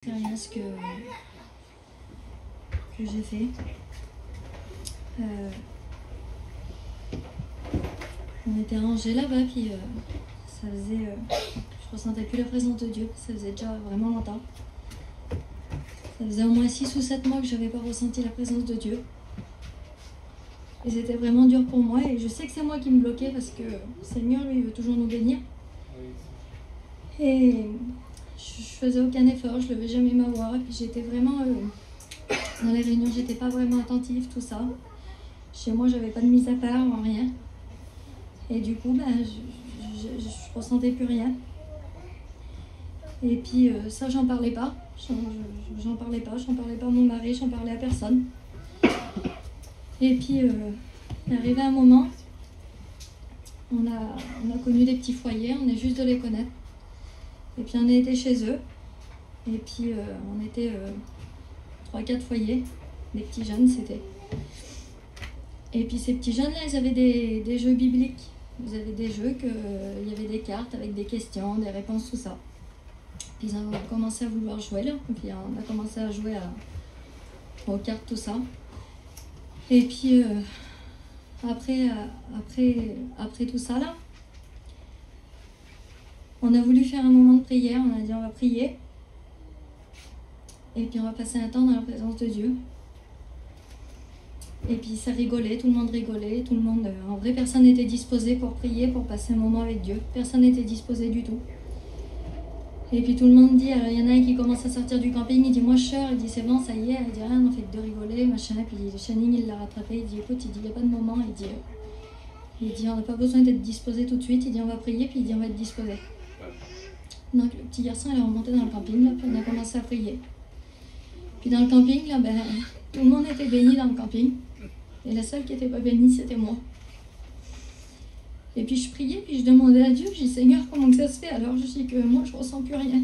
L'expérience que j'ai fait. On était rangés là-bas, puis ça faisait... je ressentais plus la présence de Dieu, ça faisait déjà vraiment longtemps. Ça faisait au moins 6 ou 7 mois que je n'avais pas ressenti la présence de Dieu. Et c'était vraiment dur pour moi, et je sais que c'est moi qui me bloquais parce que le Seigneur, lui, veut toujours nous bénir. Et je faisais aucun effort, je levais jamais ma voix, et puis j'étais vraiment... dans les réunions, j'étais pas vraiment attentive, tout ça. Chez moi, j'avais pas de mise à part, rien. Et du coup, je ressentais plus rien. Et puis ça, j'en parlais pas. J'en parlais pas à mon mari, j'en parlais à personne. Et puis, il est arrivé un moment, on a connu des petits foyers, on est juste de les connaître. Et puis on a été chez eux. Et puis on était 3-4 foyers, des petits jeunes c'était. Et puis ces petits jeunes là, ils avaient des jeux bibliques. Ils avaient des jeux, il y avait des cartes avec des questions, des réponses, tout ça. Puis ils ont commencé à vouloir jouer là. Et puis on a commencé à jouer aux cartes, tout ça. Et puis après tout ça là, on a voulu faire un moment de prière. On a dit on va prier. Et puis on va passer un temps dans la présence de Dieu. Et puis ça rigolait, tout le monde rigolait, tout le monde... En vrai, personne n'était disposé pour prier, pour passer un moment avec Dieu. Personne n'était disposé du tout. Et puis tout le monde dit, alors il y en a un qui commence à sortir du camping, il dit moi je sors, il dit c'est bon, ça y est, il dit rien, on fait que de rigoler, machin. Et puis Channing il l'a rattrapé, il dit écoute, il dit il n'y a pas de moment, il dit on n'a pas besoin d'être disposé tout de suite, il dit on va prier, puis il dit on va être disposé. Donc le petit garçon il est remonté dans le camping, là, puis on a commencé à prier. Puis dans le camping, là, tout le monde était béni dans le camping. Et la seule qui n'était pas bénie, c'était moi. Et puis je priais, puis je demandais à Dieu, je dis Seigneur, comment que ça se fait? Alors je dis que moi, je ne ressens plus rien.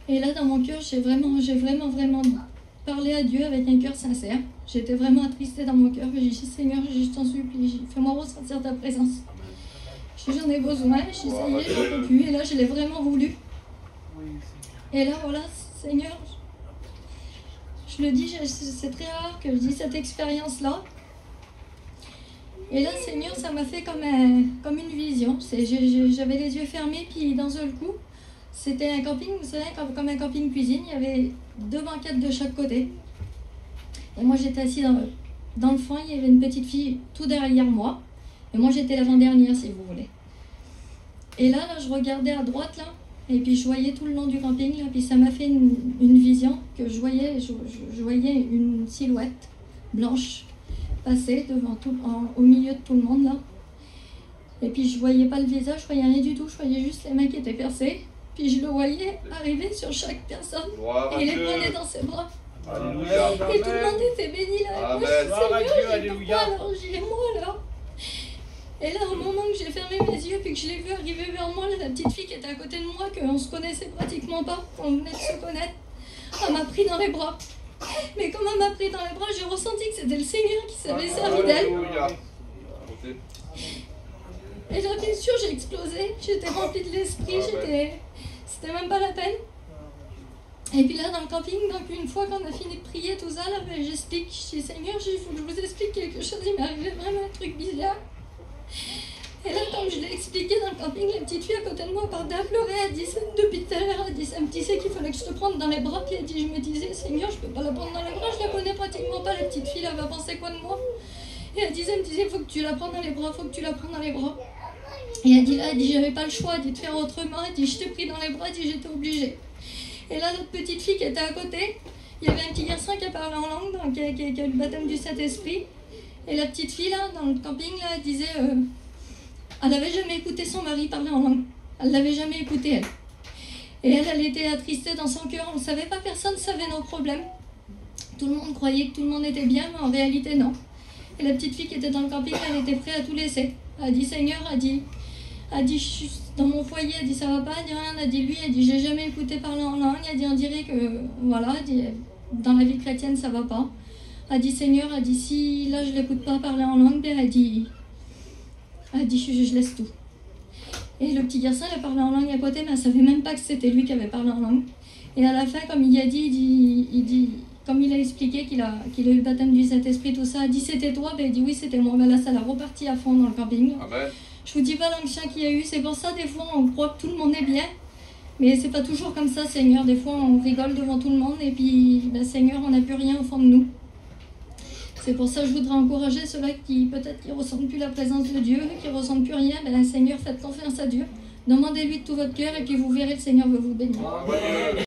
Et là, dans mon cœur, j'ai vraiment parlé à Dieu avec un cœur sincère. J'étais vraiment attristée dans mon cœur. J'ai dit Seigneur, je t'en supplie, fais-moi ressentir ta présence. J'en ai besoin, je dis ça y est, j'en peux plus. Et là, je l'ai vraiment voulu. Et là, voilà, Seigneur, je le dis, c'est très rare que je dise cette expérience-là. Et là, Seigneur, ça m'a fait comme une vision. J'avais les yeux fermés, puis d'un seul coup, c'était un camping, vous savez, comme un camping cuisine. Il y avait 2 banquettes de chaque côté. Et moi, j'étais assise dans le fond, il y avait une petite fille tout derrière moi. Et moi, j'étais l'avant-dernière, si vous voulez. Et là, je regardais à droite, là. Et puis je voyais tout le long du camping, là, puis ça m'a fait une vision que je voyais une silhouette blanche passer au milieu de tout le monde là. Et puis je voyais pas le visage, je voyais rien du tout, je voyais juste les mains qui étaient percées. Puis je le voyais arriver sur chaque personne et les prenait dans ses bras. Alléluia. Et tout le monde était béni là. Et moi je dis Seigneur, j'ai alors j'ai moi là. Et là, au moment que j'ai fermé mes yeux puis que je l'ai vu arriver vers moi, la petite fille qui était à côté de moi, qu'on se connaissait pratiquement pas, on venait de se connaître, elle m'a pris dans les bras. Mais comme elle m'a pris dans les bras, j'ai ressenti que c'était le Seigneur qui s'avait servi d'elle. Et là, bien sûr, j'ai explosé, j'étais remplie de l'esprit, c'était même pas la peine. Et puis là, dans le camping, donc une fois qu'on a fini de prier, tout ça, là, j'explique, je dis Seigneur, il faut que je vous explique quelque chose, il m'est arrivé vraiment un truc bizarre. Et là, comme je l'ai expliqué dans le camping, la petite fille à côté de moi partait à pleurer. Elle dit depuis tout à l'heure, elle dit ça me disait qu'il fallait que je te prenne dans les bras. Puis elle dit, je me disais, Seigneur, je peux pas la prendre dans les bras, je la connais pratiquement pas, la petite fille, elle va penser quoi de moi? Et elle me disait, faut que tu la prennes dans les bras, faut que tu la prennes dans les bras. Et elle dit, j'avais pas le choix, elle dit de faire autrement. Elle dit, je t'ai pris dans les bras, elle dit, j'étais obligée. Et là, l'autre petite fille qui était à côté, il y avait un petit garçon qui a parlé en langue, donc, qui a eu le baptême du Saint-Esprit. Et la petite fille, là, dans le camping, là, elle disait... elle n'avait jamais écouté son mari parler en langue. Elle ne l'avait jamais écouté, elle. Et elle était attristée dans son cœur. On ne savait pas, personne ne savait nos problèmes. Tout le monde croyait que tout le monde était bien, mais en réalité, non. Et la petite fille qui était dans le camping, elle était prête à tout laisser. Elle a dit, Seigneur, elle dit, je suis dans mon foyer, elle dit, ça va pas, elle dit rien, elle dit, lui, elle dit, j'ai jamais écouté parler en langue. Elle dit, on dirait que, voilà, elle dit, dans la vie chrétienne, ça va pas. Elle dit, Seigneur, elle dit, si là je l'écoute pas parler en langue, elle dit, je laisse tout. Et le petit garçon, il a parlé en langue à côté, mais elle ne savait même pas que c'était lui qui avait parlé en langue. Et à la fin, comme il a dit, comme il a expliqué qu'il a eu le baptême du Saint-Esprit, tout ça, il a dit c'était toi, ben, il dit oui, c'était moi. Ben là, ça l'a reparti à fond dans le camping. Amen. Je vous dis pas l'onction qu'il y a eu, c'est pour ça, des fois, on croit que tout le monde est bien. Mais c'est pas toujours comme ça, Seigneur. Des fois, on rigole devant tout le monde, et puis, ben, Seigneur, on n'a plus rien au fond de nous. C'est pour ça que je voudrais encourager ceux-là qui, peut-être, qui ne ressentent plus la présence de Dieu, qui ne ressentent plus rien. Ben, Seigneur, faites confiance à Dieu. Demandez-lui de tout votre cœur, et puis vous verrez, le Seigneur va vous bénir.